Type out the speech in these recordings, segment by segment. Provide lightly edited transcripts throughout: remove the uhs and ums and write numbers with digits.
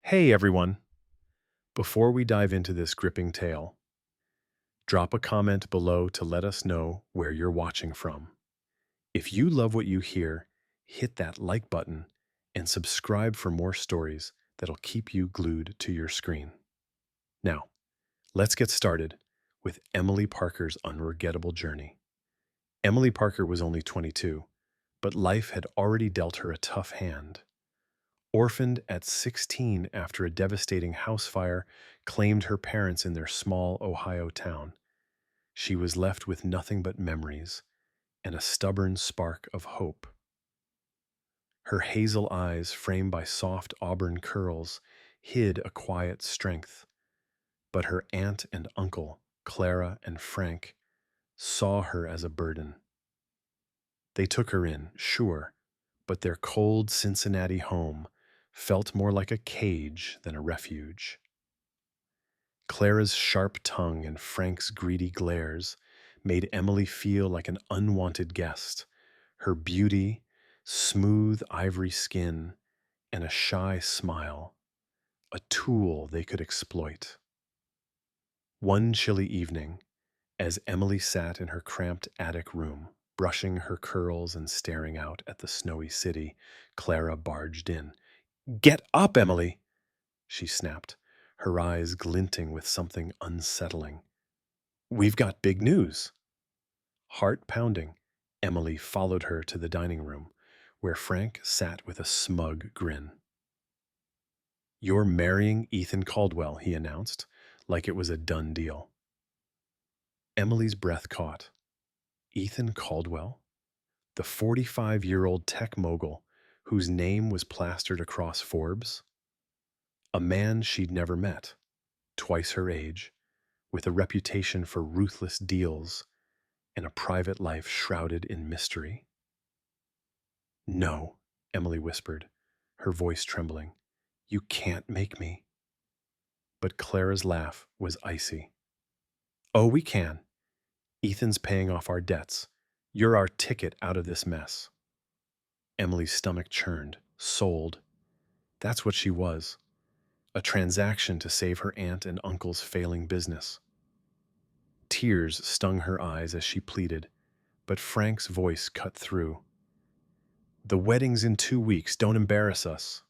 Hey everyone! Before we dive into this gripping tale, drop a comment below to let us know where you're watching from. If you love what you hear, hit that like button and subscribe for more stories that'll keep you glued to your screen. Now, let's get started with Emily Parker's unforgettable journey. Emily Parker was only 22, but life had already dealt her a tough hand. Orphaned at 16 after a devastating house fire claimed her parents in their small Ohio town, she was left with nothing but memories and a stubborn spark of hope. Her hazel eyes, framed by soft auburn curls, hid a quiet strength, but her aunt and uncle, Clara and Frank, saw her as a burden. They took her in, sure, but their cold Cincinnati home felt more like a cage than a refuge. Clara's sharp tongue and Frank's greedy glares made Emily feel like an unwanted guest. Her beauty, smooth ivory skin, and a shy smile, a tool they could exploit. One chilly evening, as Emily sat in her cramped attic room, brushing her curls and staring out at the snowy city, Clara barged in. "Get up, Emily!" she snapped, her eyes glinting with something unsettling. "We've got big news." Heart pounding, Emily followed her to the dining room, where Frank sat with a smug grin. "You're marrying Ethan Caldwell," he announced, like it was a done deal. Emily's breath caught. Ethan Caldwell? The 45-year-old tech mogul whose name was plastered across Forbes? A man she'd never met, twice her age, with a reputation for ruthless deals and a private life shrouded in mystery. "No," Emily whispered, her voice trembling. "You can't make me." But Clara's laugh was icy. "Oh, we can. Ethan's paying off our debts. You're our ticket out of this mess." Emily's stomach churned. Sold. That's what she was. A transaction to save her aunt and uncle's failing business. Tears stung her eyes as she pleaded, but Frank's voice cut through. "The wedding's in 2 weeks. Don't embarrass us."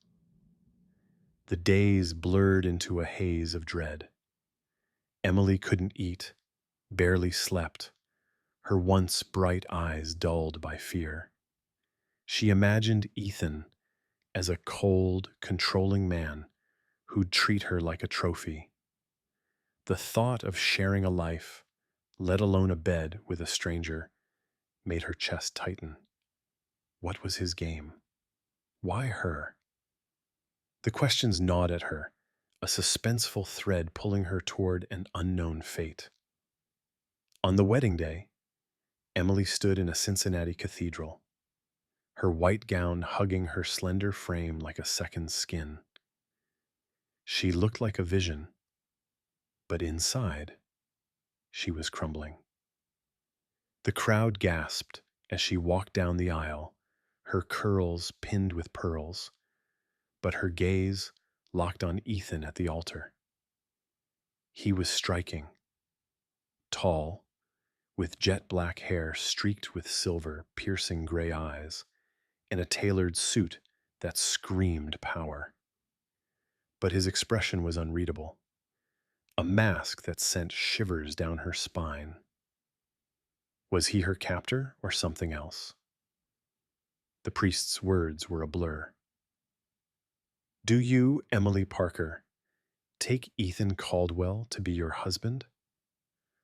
The days blurred into a haze of dread. Emily couldn't eat, barely slept, her once bright eyes dulled by fear. She imagined Ethan as a cold, controlling man who'd treat her like a trophy. The thought of sharing a life, let alone a bed, with a stranger made her chest tighten. What was his game? Why her? The questions gnawed at her, a suspenseful thread pulling her toward an unknown fate. On the wedding day, Emily stood in a Cincinnati cathedral, her white gown hugging her slender frame like a second skin. She looked like a vision, but inside, she was crumbling. The crowd gasped as she walked down the aisle, her curls pinned with pearls, but her gaze locked on Ethan at the altar. He was striking, tall, with jet black hair streaked with silver, piercing gray eyes, and a tailored suit that screamed power. But his expression was unreadable, a mask that sent shivers down her spine. Was he her captor or something else? The priest's words were a blur. "Do you, Emily Parker, take Ethan Caldwell to be your husband?"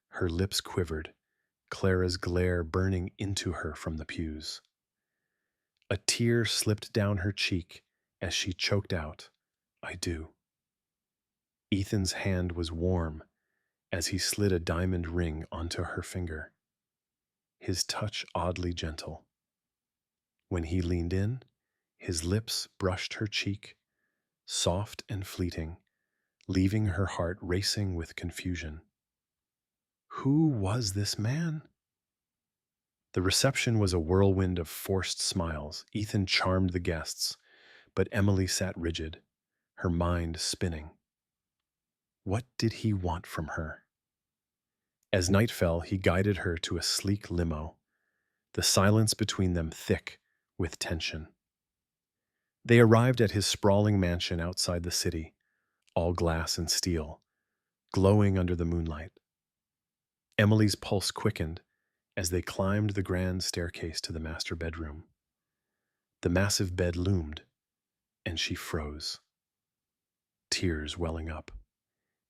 Her lips quivered, Clara's glare burning into her from the pews. A tear slipped down her cheek as she choked out, "I do." Ethan's hand was warm as he slid a diamond ring onto her finger, his touch oddly gentle. When he leaned in, his lips brushed her cheek, soft and fleeting, leaving her heart racing with confusion. Who was this man? The reception was a whirlwind of forced smiles. Ethan charmed the guests, but Emily sat rigid, her mind spinning. What did he want from her? As night fell, he guided her to a sleek limo, the silence between them thick with tension. They arrived at his sprawling mansion outside the city, all glass and steel, glowing under the moonlight. Emily's pulse quickened as they climbed the grand staircase to the master bedroom. The massive bed loomed, and she froze, tears welling up.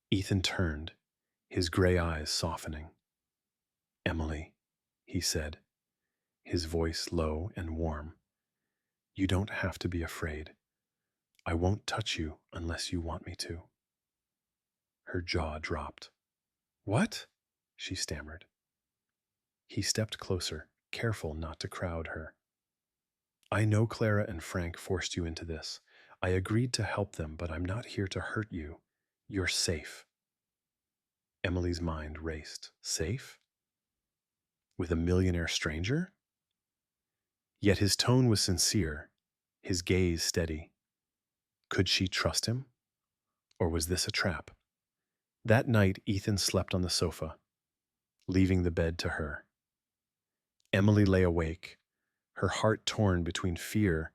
Ethan turned, his gray eyes softening. "Emily," he said, his voice low and warm, "you don't have to be afraid. I won't touch you unless you want me to." Her jaw dropped. "What?" she stammered. He stepped closer, careful not to crowd her. "I know Clara and Frank forced you into this. I agreed to help them, but I'm not here to hurt you. You're safe." Emily's mind raced. Safe? With a millionaire stranger? Yet his tone was sincere, his gaze steady. Could she trust him? Or was this a trap? That night, Ethan slept on the sofa, leaving the bed to her. Emily lay awake, her heart torn between fear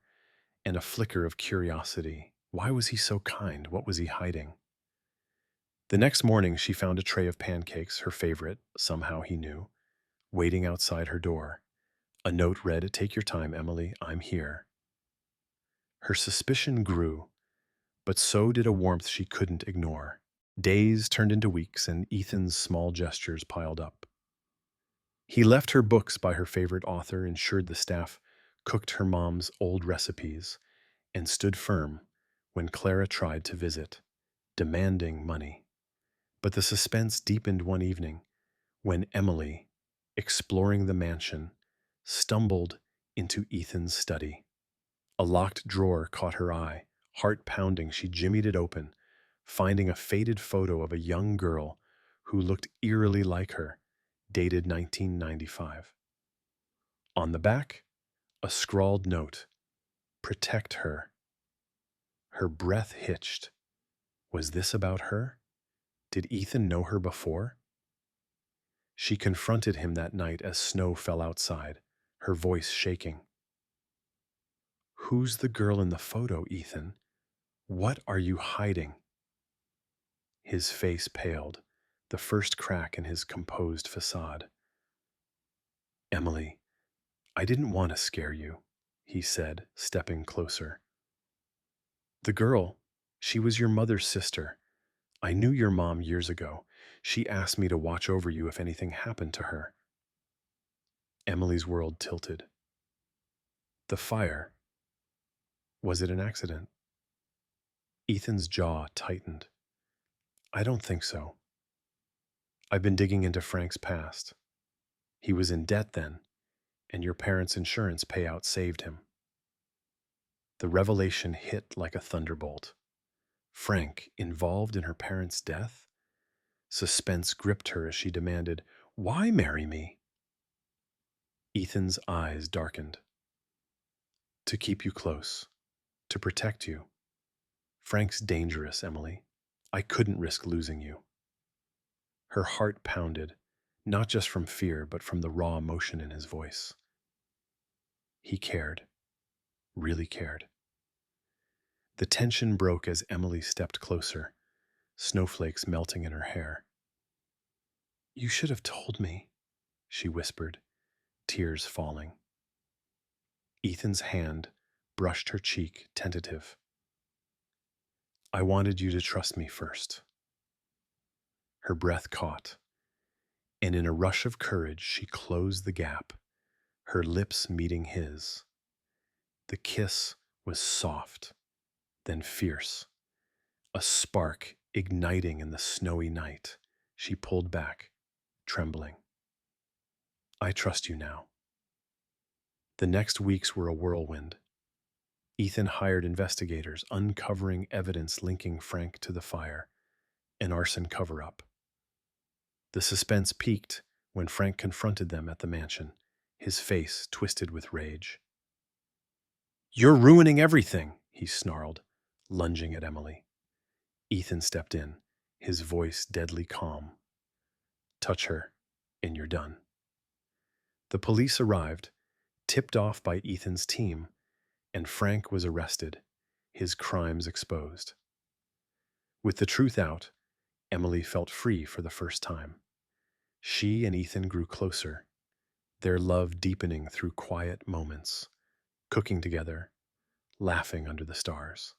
and a flicker of curiosity. Why was he so kind? What was he hiding? The next morning, she found a tray of pancakes, her favorite, somehow he knew, waiting outside her door. A note read, "Take your time, Emily, I'm here." Her suspicion grew, but so did a warmth she couldn't ignore. Days turned into weeks, and Ethan's small gestures piled up. He left her books by her favorite author, ensured the staff cooked her mom's old recipes, and stood firm when Clara tried to visit, demanding money. But the suspense deepened one evening when Emily, exploring the mansion, stumbled into Ethan's study. A locked drawer caught her eye. Heart pounding, she jimmied it open, finding a faded photo of a young girl who looked eerily like her, dated 1995. On the back, a scrawled note, "Protect her." Her breath hitched. Was this about her? Did Ethan know her before? She confronted him that night as snow fell outside, her voice shaking. "Who's the girl in the photo, Ethan? What are you hiding?" His face paled, the first crack in his composed facade. "Emily, I didn't want to scare you," he said, stepping closer. "The girl, she was your mother's sister. I knew your mom years ago. She asked me to watch over you if anything happened to her." Emily's world tilted. The fire. Was it an accident? Ethan's jaw tightened. "I don't think so. I've been digging into Frank's past. He was in debt then, and your parents' insurance payout saved him." The revelation hit like a thunderbolt. Frank, involved in her parents' death? Suspense gripped her as she demanded, "Why marry me?" Ethan's eyes darkened. "To keep you close. To protect you. Frank's dangerous, Emily. I couldn't risk losing you." Her heart pounded, not just from fear, but from the raw emotion in his voice. He cared. Really cared. The tension broke as Emily stepped closer, snowflakes melting in her hair. "You should have told me," she whispered, tears falling. Ethan's hand brushed her cheek, tentative. "I wanted you to trust me first." Her breath caught, and in a rush of courage, she closed the gap, her lips meeting his. The kiss was soft, then fierce, a spark igniting in the snowy night. She pulled back, trembling. "I trust you now." The next weeks were a whirlwind. Ethan hired investigators, uncovering evidence linking Frank to the fire, an arson cover-up. The suspense peaked when Frank confronted them at the mansion, his face twisted with rage. "You're ruining everything," he snarled, lunging at Emily. Ethan stepped in, his voice deadly calm. Touch her, and you're done. The police arrived, tipped off by Ethan's team, and Frank was arrested, his crimes exposed. With the truth out, Emily felt free for the first time. She and Ethan grew closer, their love deepening through quiet moments, cooking together, laughing under the stars.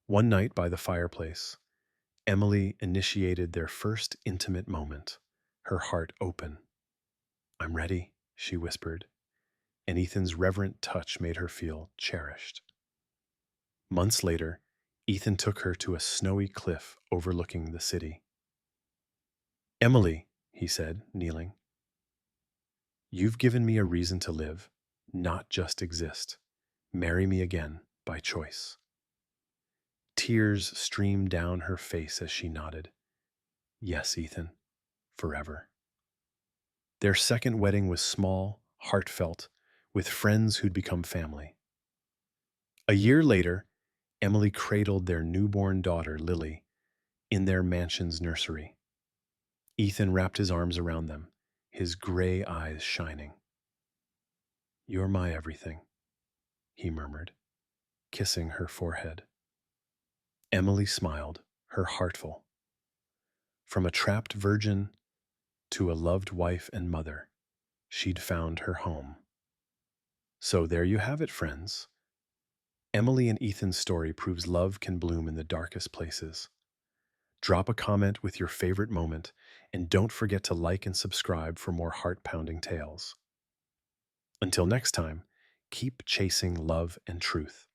One night by the fireplace, Emily initiated their first intimate moment, her heart open. I'm ready, she whispered, and Ethan's reverent touch made her feel cherished. Months later, Ethan took her to a snowy cliff overlooking the city. Emily, he said, kneeling, you've given me a reason to live, not just exist. Marry me again by choice. Tears streamed down her face as she nodded. Yes, Ethan, forever. Their second wedding was small, heartfelt, with friends who'd become family. A year later, Emily cradled their newborn daughter, Lily, in their mansion's nursery. Ethan wrapped his arms around them, his gray eyes shining. You're my everything, he murmured, kissing her forehead. Emily smiled, her heart full. From a trapped virgin to a loved wife and mother, she'd found her home. So there you have it, friends. Emily and Ethan's story proves love can bloom in the darkest places. Drop a comment with your favorite moment, and don't forget to like and subscribe for more heart-pounding tales. Until next time, keep chasing love and truth.